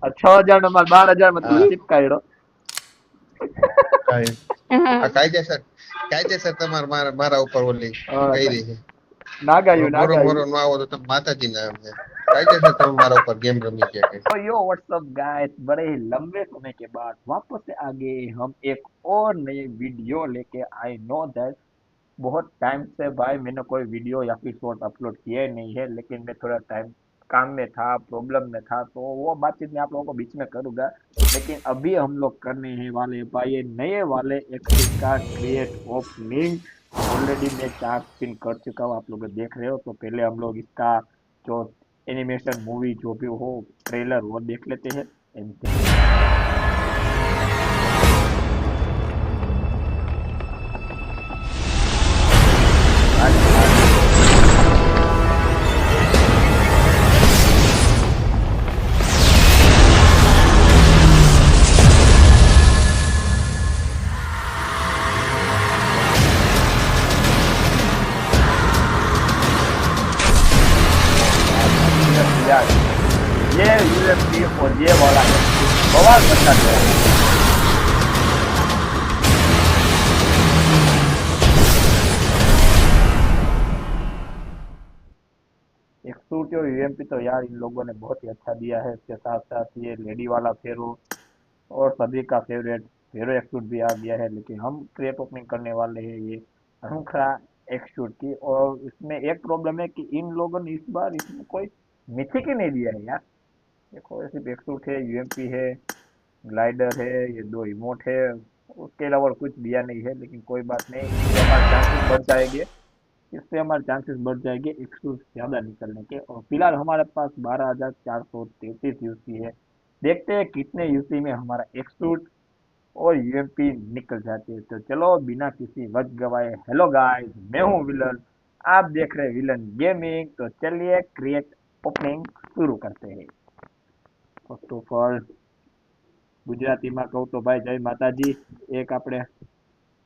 6000 નો માલ 12000 માં તું હા ચીપકાયડો. કાંઈ આ કાયદેસર તમારે મારા ઉપર ઓલી કરી છે. નાગાયું મોરો મોરો નાગાયું. નો આવો તો તમે માતાજી ના એમ છે. કાયદેસર તમે મારા ઉપર गेम रमी क्या कहीं। तो यो व्हाट्सअप गाइस, बड़े ही लंबे समय के बाद वापस से आ गए हम एक और नए वीडियो लेके। आई नो दैट बहुत टाइम से भाई मैंने कोई वीडियो या फिर शॉर्ट अपलोड किया ही नहीं है, लेकिन मैं थोड़ा टाइम काम में था, प्रॉब्लम में था, तो वो बातचीत मैं आप लोगों को बीच में करूंगा। लेकिन अभी हम लोग करने हैं वाले भाई ये नए वाले एक्सिस का क्रिएट ओपनिंग। ऑलरेडी मैं 4 स्पिन कर चुका हूँ, आप लोग देख रहे हो। तो पहले हम लोग इसका जो एनिमेशन मूवी जो भी हो ट्रेलर वो देख लेते हैं। ये यूएफपी और ये वाला है बवाल करता है। एक सूट और यूएमपी तो यार इन लोगों ने बहुत ही अच्छा दिया है। इसके साथ साथ ये लेडी वाला फेरो और सभी का फेवरेट फेरो एक सूट भी आ गया है। लेकिन हम क्रेट ओपनिंग करने वाले हैं ये अनोखा एक सूट की। और इसमें एक प्रॉब्लम है कि इन लोगों ने इस बार इसमें कोई मिथिक ही नहीं दिया है यार। देखो ये सिर्फ एक सूट है, यूएमपी है, ग्लाइडर है, ये दो इमोट है, उसके अलावा और कुछ दिया नहीं है। लेकिन कोई बात नहीं, इससे हमारे चांसेस बढ़ जाएंगे। इससे हमारे चांसेस बढ़ जाएंगे 100 से ज्यादा निकलने के। और फिलहाल हमारे पास 12,433 यूसी है। देखते हैं कितने यूसी में हमारा एक सूट और यूएमपी निकल जाती है। तो चलो बिना किसी वक्त गवाए, हेलो गाइस, मैं हूँ विलन, आप देख रहे हैं विलन गेमिंग। तो चलिए क्रिएट ओपनिंग शुरू करते हैं। फर्स्ट ऑफ ऑल ગુજરાતીમાં કહું તો ભાઈ જય માતાજી। એક આપણે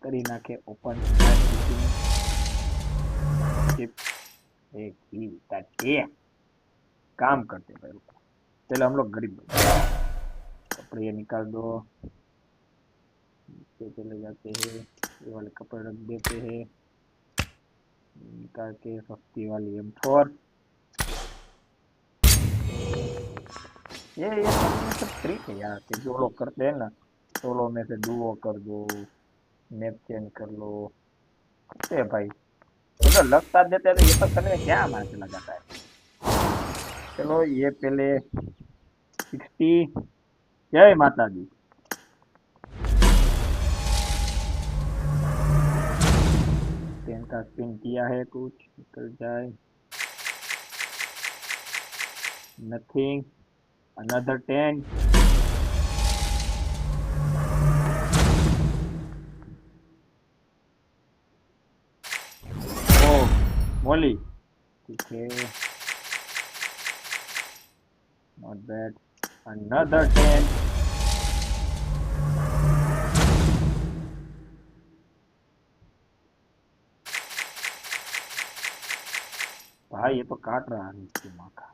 કરી નાખે ઓપન एक ही ताकि काम करते भाई। चलो हम लोग गरीब बन, कपड़े ये निकाल दो, नीचे चले जाते हैं, ये वाले कपड़े रख देते हैं, निकाल के सस्ती वाली M4। ये सब ट्रिक है यार कि जो लोग करते हैं ना, सोलो में से डुओ कर दो, मैप चेंज कर लो, करते हैं भाई। अगर लक साथ देते हैं तो ये सब करने में क्या हमारा चला जाता है। चलो ये पहले 60, जय माता दी। 10 का स्पिन किया है, कुछ निकल जाए, नथिंग, अनदर 10। ओ मोली, ठीक है, नॉट बैड, अनदर 10। भाई ये तो काट रहा है इसकी माँ का।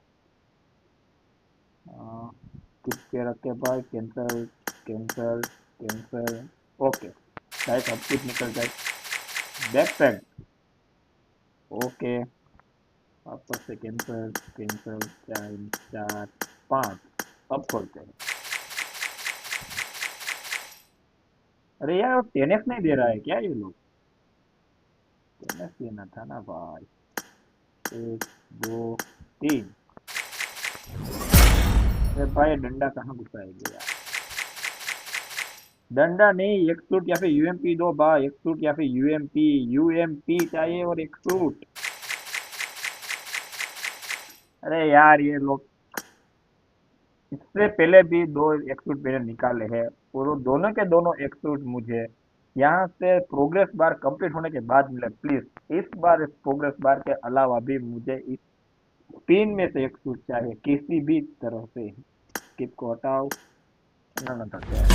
किसके रखे भाई, cancel cancel cancel. Okay guys, अब कुछ निकल जाए, बैक पैक, ओके, वापस से कैंसल कैंसल, 4 4 5। अब खोलते हैं। अरे यार 10x नहीं दे रहा है क्या ये लोग। 10x देना था ना भाई। 1 2 3। अरे भाई डंडा कहाँ घुसाएंगे यार। डंडा नहीं, एक सूट या फिर यूएमपी दो भाई, एक सूट या फिर यूएमपी। यूएमपी चाहिए और एक सूट। अरे यार ये लोग इससे पहले भी दो एक सूट मैंने निकाले हैं, और वो दोनों के दोनों एक सूट मुझे यहाँ से प्रोग्रेस बार कंप्लीट होने के बाद मिले। प्लीज इस बार इस प्रोग्रेस बार के अलावा भी मुझे इस 3 में से एक सूट चाहिए किसी भी तरह से। स्किप को हटाओ, ना ना करते हैं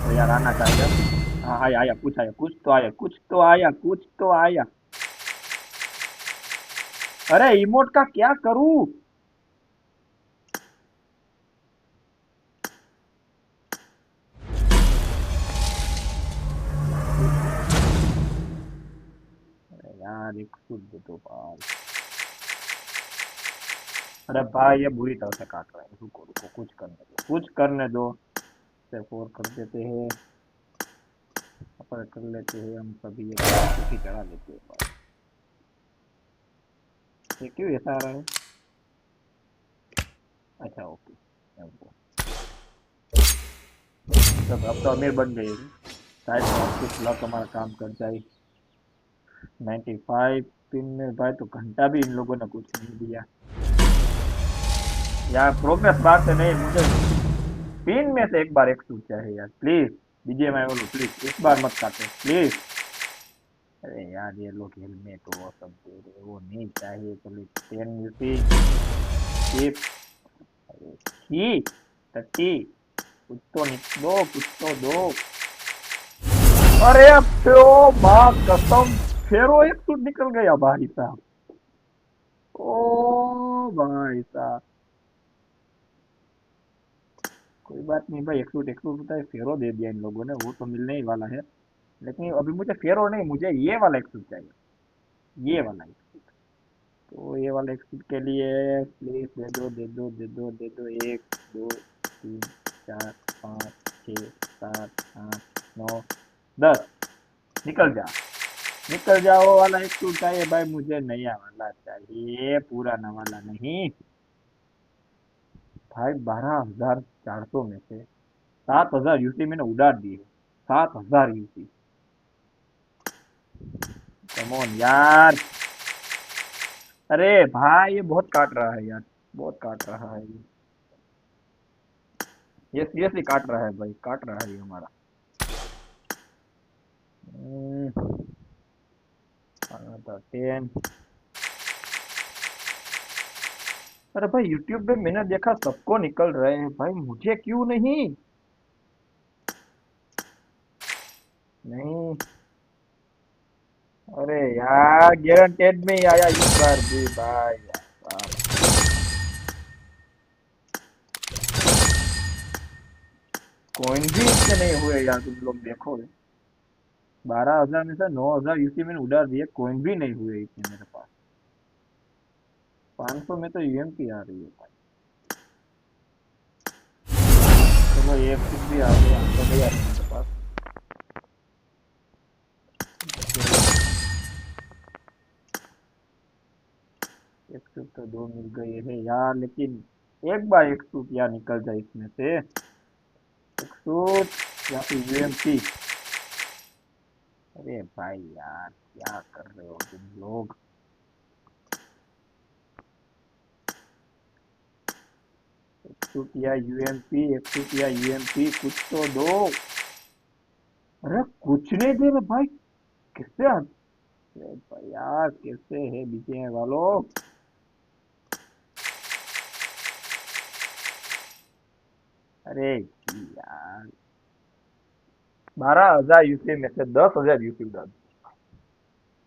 तो यार आना चाहिए। हाँ आया आया, कुछ आया, कुछ तो आया, कुछ तो आया, कुछ तो आया। अरे इमोट का क्या करूं। यार एक सूट दे दो भाई। अरे भाई ये बुरी तरह से काट रहा है, रुको रुको कुछ करने दो, कुछ करने दो। सिर्फ और कर देते हैं, अपन कर लेते हैं हम सभी, ये कुछ ही चढ़ा लेते हैं भाई। ये क्यों ऐसा आ रहा है? अच्छा ओके, अब तो अमीर बन गए हैं। शायद कुछ लक हमारा काम कर जाए। 95 पिन में भाई तो घंटा भी इन लोगों ने कुछ नहीं दिया यार। प्रोग्रेस बात से नहीं, मुझे पिन में से एक बार एक सूट चाहिए यार प्लीज। बीजीएमआई वालों प्लीज इस बार मत काटो प्लीज। अरे यार ये लोग हेलमेट वो सब दे रहे, वो नहीं चाहिए। चलो 10 यूसी चिप, अरे छी 30, कुछ तो दो, कुछ तो दो। अरे अब तो माँ कसम, फेरो एक सूट निकल गया भाई साहब। ओ भाई साहब, कोई बात नहीं भाई, एक सूट होता है, फेरो दे दिया इन लोगों ने, वो तो मिलने ही वाला है। लेकिन अभी मुझे फेरो नहीं, मुझे ये वाला एक सूट चाहिए, ये वाला एक सूट। तो ये वाला एक सूट के लिए प्लीज दे दो दे दो दे दो दे दो। एक, दो, तीन, चार, पाँच, छः, सात, आठ, 9, 10, निकल जा, निकल जाओ। वाला एक सूट चाहिए भाई मुझे, नया वाला चाहिए, पुराना वाला नहीं भाई। 12,400 में से 7,000 यूसी मैंने उड़ा दिए, 7,000 यूसी। कम ऑन यार, अरे भाई ये बहुत काट रहा है यार, बहुत काट रहा है ये सीरियसली काट रहा है भाई, काट रहा है ये हमारा। हम्म, 10। अरे भाई यूट्यूब पे मैंने देखा सबको निकल रहे हैं भाई, मुझे क्यों नहीं? नहीं, अरे यार गारंटेड में ही आया इस बार भी भाई यार। कॉइन भी इससे नहीं हुए यार, तुम लोग देखो। 12,000 में से 9,000 यूसी मैंने उड़ा दिए, कॉइन भी नहीं हुए इतने मेरे पास। 500 में तो यूएमपी आ रही है भाई। चलो एक कुछ भी आ गया तो भैया मेरे पास। एक सूट तो दो मिल गए हैं यार, लेकिन एक बार एक सूट यार निकल जाए इसमें से, एक सूट या फिर यूएमपी। अरे भाई यार क्या कर रहे हो तुम लोग? एक सूट या यूएमपी, एक सूट या यूएमपी, कुछ तो दो। अरे कुछ नहीं दे रहे भाई, किससे? अरे भाई यार कैसे है बीचे वालों? अरे यार 12,000 यूसी में से 10,000 यूसी उड़ा दी,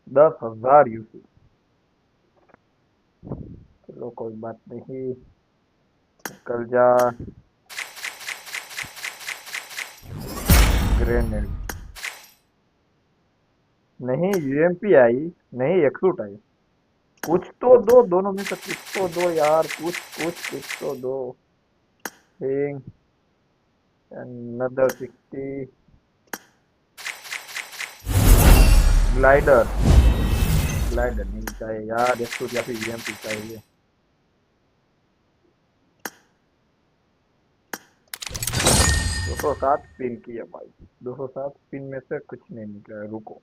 10,000 यूसी। चलो कोई बात नहीं, निकल जा। ग्रेनेड नहीं, यूएमपी आई नहीं, एक सूट आई। कुछ तो दो, दोनों में से कुछ तो दो यार, कुछ कुछ कुछ तो दो। Thing another 60 glider. ग्लाइडर नहीं चाहिए यार, एक सूट या फिर यूएमपी चाहिए। 207 पिन की है भाई, 207 पिन में से कुछ नहीं निकला है। रुको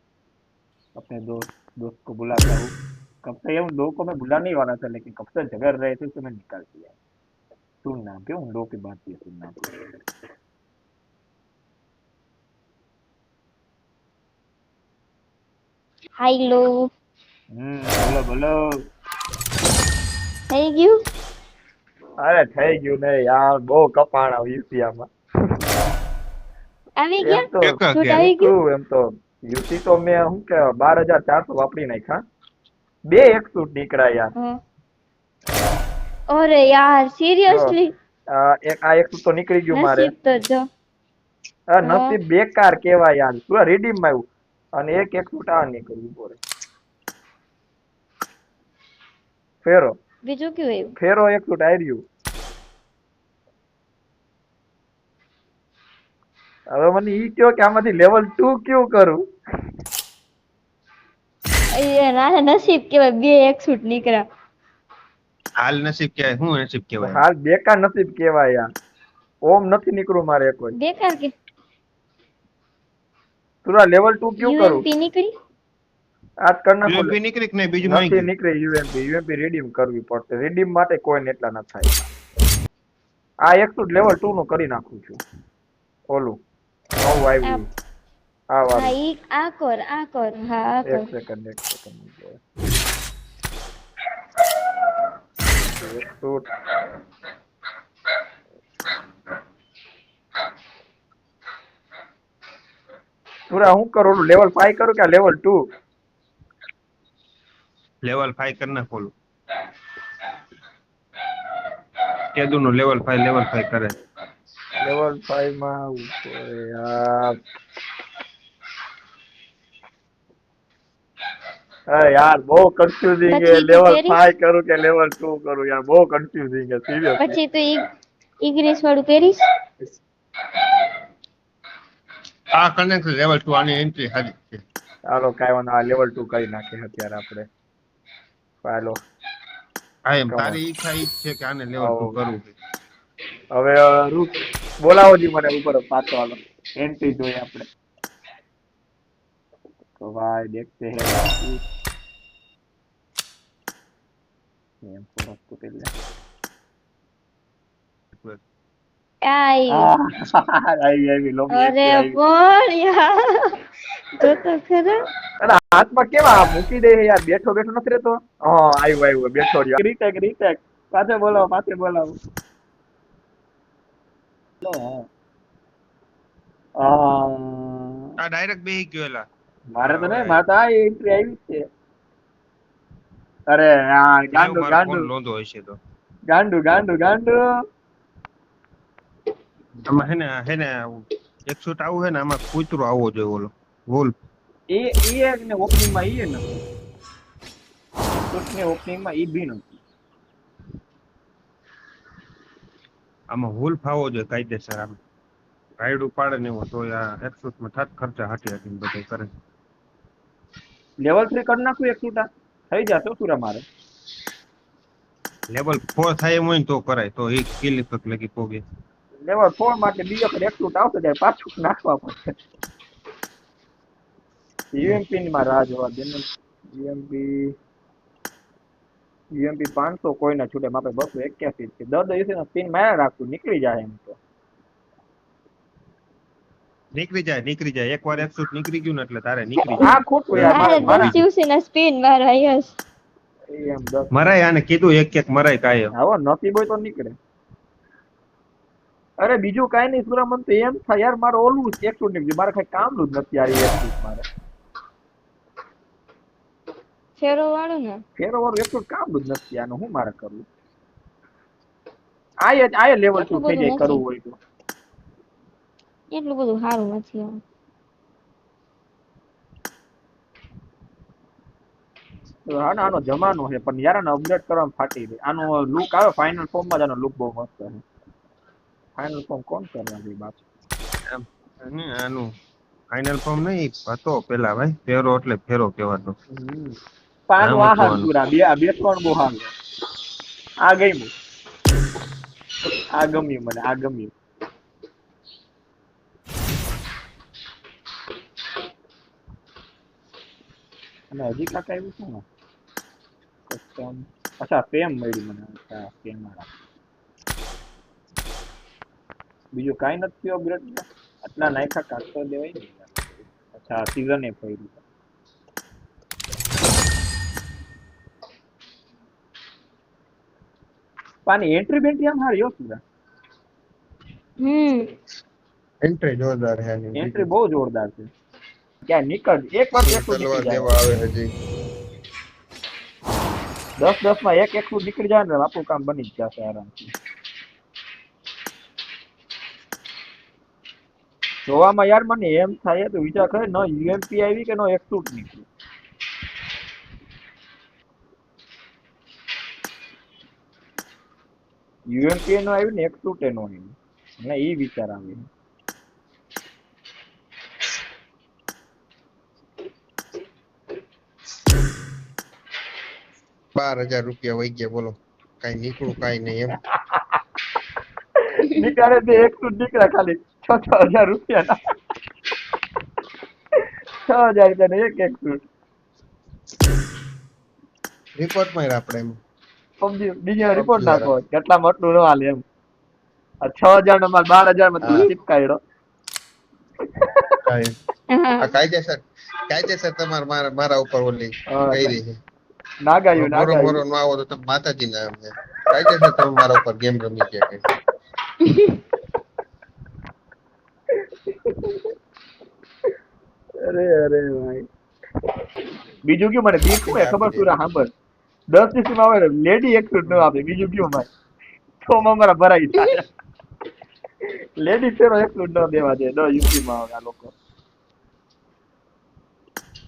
अपने दोस्त को बुलाता हूँ। कब से ये उन लोगों को मैं बुलाने ही वाला था, लेकिन कब से झगड़ रहे थे तो मैं निकाल दिया। सुनना क्यों उन लोगों की बात ये सुनना। हेलो। बोलो बोलो। થઈ ગયું? અરે થઈ ગયું ને યાર, બહુ કપાણ આવ્યું યુસીઆમાં। આવી એમ ગયા? તો એકા શૂટ ગયા આવી શું, ગયું? એમ તો યુસી તો મેં શું કે 12,400 વાપરી નાખ્યા। બે એક સૂટ નીકળ્યા यार। હા. અરે યાર, જો સિરિયસલી? આ એક સૂટ તો નીકળી ગયું મારે। નસીબ તો જો. હા. નસીબ બેકાર કેવાય યાર, પૂરા રીડીમ માં આવ્યું। અને એક એક સૂટ આ નીકળ્યું બોરે। ફેરો બીજું કયું આવ્યું? ફેરો એક સૂટ આર્યું. હવે મને ઈ કયો કે આમાંથી લેવલ 2 ક્યું કરું? એ ના નસીબ કેવાય, બે એક સૂટ નીકળ્યા. હાલ નસીબ કહેવાય, શું નસીબ કહેવાય? હાલ બેકાર નસીબ કેવાય યાર. ઓમ નથી નીકળું મારે કોઈ. બેકાર કે તુરા લેવલ 2 ક્યું કરું? યુએમપી નીકળી? આજ કર નાખો. યુએમપી નીકળી કે નહીં બીજું નથી માંગી? નીકળી યુએમપી રીડીમ કરવી પડશે. રીડીમ માટે કોઈને એટલા ન થાય. આ એક સૂટ લેવલ 2 નું કરી નાખું છું. ઓલું નવું આવ્યું. આ હા વાળું. ઈ આ કર હા આ કર. એક સેકન્ડ એક સૂટ. પૂરા હું કરું? ઓલું લેવલ 5 કરું કે લેવલ 2? લેવલ 5 કરી નાખ ઓલું. કેદુ નું લેવલ 5 કરે. લેવલ 5 માં આવું તો યાર. અરે યાર બહુ કન્ફ્યુઝિંગ છે. પછી તું લેવલ પહેરીશ? 5 કરું કે લેવલ 2 કરું યાર, બહુ કન્ફ્યુઝિંગ છે સિરિયસ. પછી તું ઇંગ્લિશ વાળું પહેરીશ? આ કનેક્ટ લેવલ 2 આની એન્ટ્રી સારી છે. ચાલો કાંઈ વાંધો, આ લેવલ 2 કરી નાખીએ અત્યારે આપણે. ચાલો હા એમ તારી ઈચ્છા ઈ છે કે આને લેવલ 2 કરવું છે. હવે રૂપ બોલાવો જી મને ઉપર પાછો. હાલો એન્ટ્રી જોઈએ આપણે. તો ભાઈ દેખતે હે એમ થોડું તો પેલે આવી લોબી અરે પણ યાર જો તો ખરા. અને હાથમાં કેવા મૂકી દે યાર, બેઠો નથી રહેતો. હા આવ્યું બેઠો રહ્યો. રીટેક પાછે બોલાવો. આ ડાયરેક્ટ બેહી ગયો એલા. મારે તો નહીં, મારે તો આ એન્ટ્રી આવી છે. અરે યાર ગાંડું લોંધો હશે તો ગાંડું આમાં હેને એક શૂટ આવું હે ને આમાં કૂતરો આવવો જોઈએ ઓલો વોલ. એ ને ઓપનિંગ માં ઈ નથી. શૂટ ને ઓપનિંગ માં ઈ બી નથી. આમાં વોલ ફાવો જોઈએ કાયદેસર. આમ રાઈડ ઉપાડે ને એવો તો આ એક શૂટ માં થાત ખર્ચા હાટી બધે કરે. લેવલ 3 કરી નાખું એક શૂટ થઈ જશે સુરા મારે. લેવલ 4 થાય એમ હોય ને તો કરાય, તો એક કિલ તક લગી પોગે. લેવલ 4 માટે બીજો એક શૂટ આવશે ત્યારે પાછું નાખવા પડશે. યુએમપી માં રાહ જોવા દે ને. યુએમપી 500 કોઈના છૂટે માપે 281 છે. 10 દિવસે સ્પિન માર્યા રાખું નીકળી જાય એમ તો. નીકળી જાય એકવાર એક શૂટ નીકળી ગયું ને એટલે તારે નીકળી જાય. આ ખોટું યાર મારે 10 દિવસના સ્પિન મારા યસ. એમ 10 મરાય આને કીધું એક મરાય કાયમ. હવે નસીબ હોય તો નીકળે. અરે બીજું કાઈ નહીં સુરા, મન તો એમ થાય યાર મારે ઓલું એક શૂટ નીકળ્યું, મારે કઈ કામનું જ નથી યાર એક શૂટ મારે. ફેરો વાળું ને ફેરો વાળું એક શૂટ કામનું જ નથી. આનું હું મારે કરવું? આયે લેવલ 2 થઈ જાય કરવું હોય તો. એટલું બધું સારું નથી આમ. આનો જમાનો છે પણ યાર આને અપડેટ કરવામાં ફાટી દે. આનો લુક આવે ફાઇનલ ફોર્મ માં, આનો લુક બહુ મસ્ત છે. ફાઇનલ ફોર્મ કોણ કરવા દે બાપ? આનું ફાઇનલ ફોર્મ નહીં હતો પેલા ભાઈ. ફેરો એટલે ફેરો કહેવાતો. પાનું આ હાલ પૂરા બે ત્રણ બહુ હાલ. આ ગમ્યું મને આ ગમ્યું. અને હજી કાંઈક આવ્યું છે ને કસ્ટમ. અચ્છા ફેમ મળી મને. અચ્છા ફેમ વાળા બીજું કાંઈ નથી અપગ્રેડ. આટલા નાખ્યા કાઢ તો દેવાય ને. અચ્છા સીઝન એ પડી. પાની એન્ટ્રી બેન્ટ્રી આમ હારી હો સુરા. એન્ટ્રી જોરદાર છે આની. એન્ટ્રી બહુ જોરદાર છે. ક્યાં નીકળ એક વાર તલવાર દેવા આવે હજી 10 માં એક નીકળી જાય ને આપણું કામ બની જ જશે આરામથી. જોવામાં યાર મને એમ થાય તો વિચાર કરે ન યુએમપી આવી કે નો એક શૂટ નીકળી. યુએમપી નું આવ્યું ને 110 નું આવ્યું મને ઈ વિચાર આવે 12,000 રૂપિયા વહી ગયા બોલો કઈ નીકળું કઈ નહીં એમ નીકળે બે 100 નીકળે ખાલી 6,000 રૂપિયા 6,000 રૂપિયા એક 100 રિપોર્ટ માં આપણે એમ સમજી બીજો રિપોર્ટ નાખો કેટલામાં આટલું ન હાલે એમ આ 6,000 નો માલ 12,000 માં તું ચીપકાયડો કાંઈ આ કાયદેસર તમારે મારા ઉપર ઓલી કઈ રહી છે નાગાયું મોરો નાગાયું નો આવો તો તમે માતાજી ના એમ છે કાયદેસર તમે મારા ઉપર ગેમ રમી ગયા કઈ અરે અરે ભાઈ બીજું કયું મને બીક હોય ખબર સુરા સાંભળ 10 સીસી માં આવે લેડી એક્સુટ ન આપે બીજું કયું ભાઈ તો મારા ભરાઈ જાય લેડી ફેરો એક્સુટ ન દેવા દે 10 યુપી માં આવે આ લોકો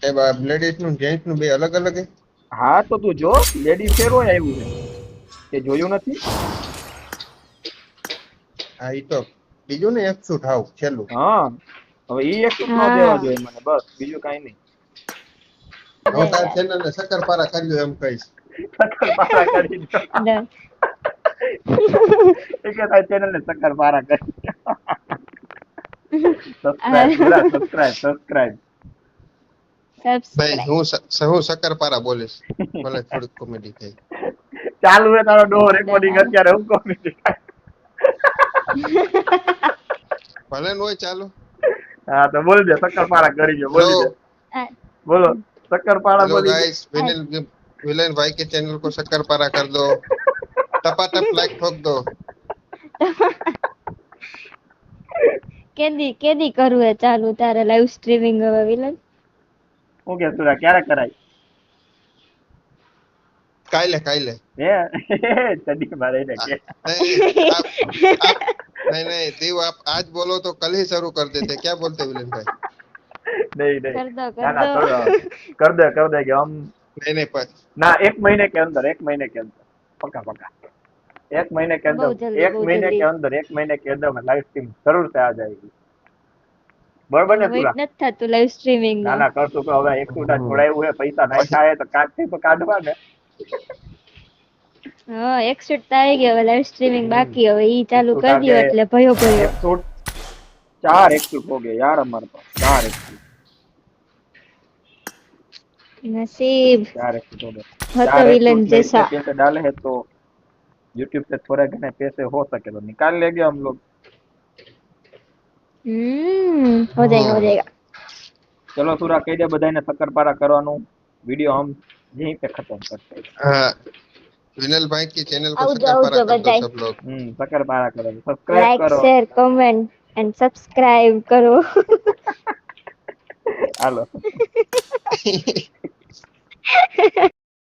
એ લેડીઝ નું જેન્ટ્સ નું બે અલગ અલગ છે હા તો તું જો લેડી ફેરો આવ્યું છે તે જોયું નથી હા ઈ તો બીજું ને 100 થાવ છેલ્લું હા હવે ઈ એક્સુટ ન દેવા જોઈએ મને બસ બીજું કાઈ નહીં હું તાર ચેનલ ને શક્કરપારા કરી લ્યો એમ કહીશ શક્કરપારા કરી દો એ કે તારી ચેનલ ને શક્કરપારા કરી સબસ્ક્રાઇબ ભાઈ હું શક્કરપારા બોલીશ ભલે થોડીક કોમેડી થઈ ચાલુ હે તારો ડો રેકોર્ડિંગ અત્યારે હું કોમેડી ભલે ન હોય ચાલો હા તો બોલ દે શક્કરપારા કરી દો બોલી દે બોલો शक्करपारा हेलो बोली गाइस विलेन भाई के चैनल को शक्करपारा कर दो टपाटप लाइक ठोक दो કેદી કરવું હે ચાલુ તારે લાઈવ સ્ટ્રીમિંગ હવે વિલન ઓકે સુરા ક્યારે કરાય કાલે હે ચડી મારે ને કે नहीं देव आप आज बोलो तो कल ही शुरू कर देते क्या बोलते विलेन भाई नहीं कर दो कर दे कि हम नहीं पर ना एक महीने के अंदर पक्का एक महीने के अंदर एक महीने के अंदर में लाइव स्ट्रीम जरूर से आ जाएगी बराबर ने पूरा વેઇટ નથી થતું લાઈવ સ્ટ્રીમિંગ ના ના કરશું તો હવે 100 છોડાયું હે પૈસા નહીં થાય તો કાઢથી તો કાઢવા ને હા 100 તો આવી ગયો હવે લાઈવ સ્ટ્રીમિંગ બાકી હવે ઈ ચાલુ કરી દિયો એટલે ભયો 4 100 हो गए यार हमारे पास 4 100 नसीब 4 100 हो गए तो विलन जैसा पैसे डाले हैं तो YouTube से थोड़े घने पैसे हो सके तो निकाल लेंगे हम लोग हो जाएगा चलो सूरा कह दे बधाई ने शक्करपारा करवानो वीडियो हम यहीं पे खत्म करते हैं हां विनल भाई के चैनल को शक्करपारा कर दो सब लोग शक्करपारा करो सब्सक्राइब लाइक करो शेयर कमेंट एंड सब्सक्राइब करो हेलो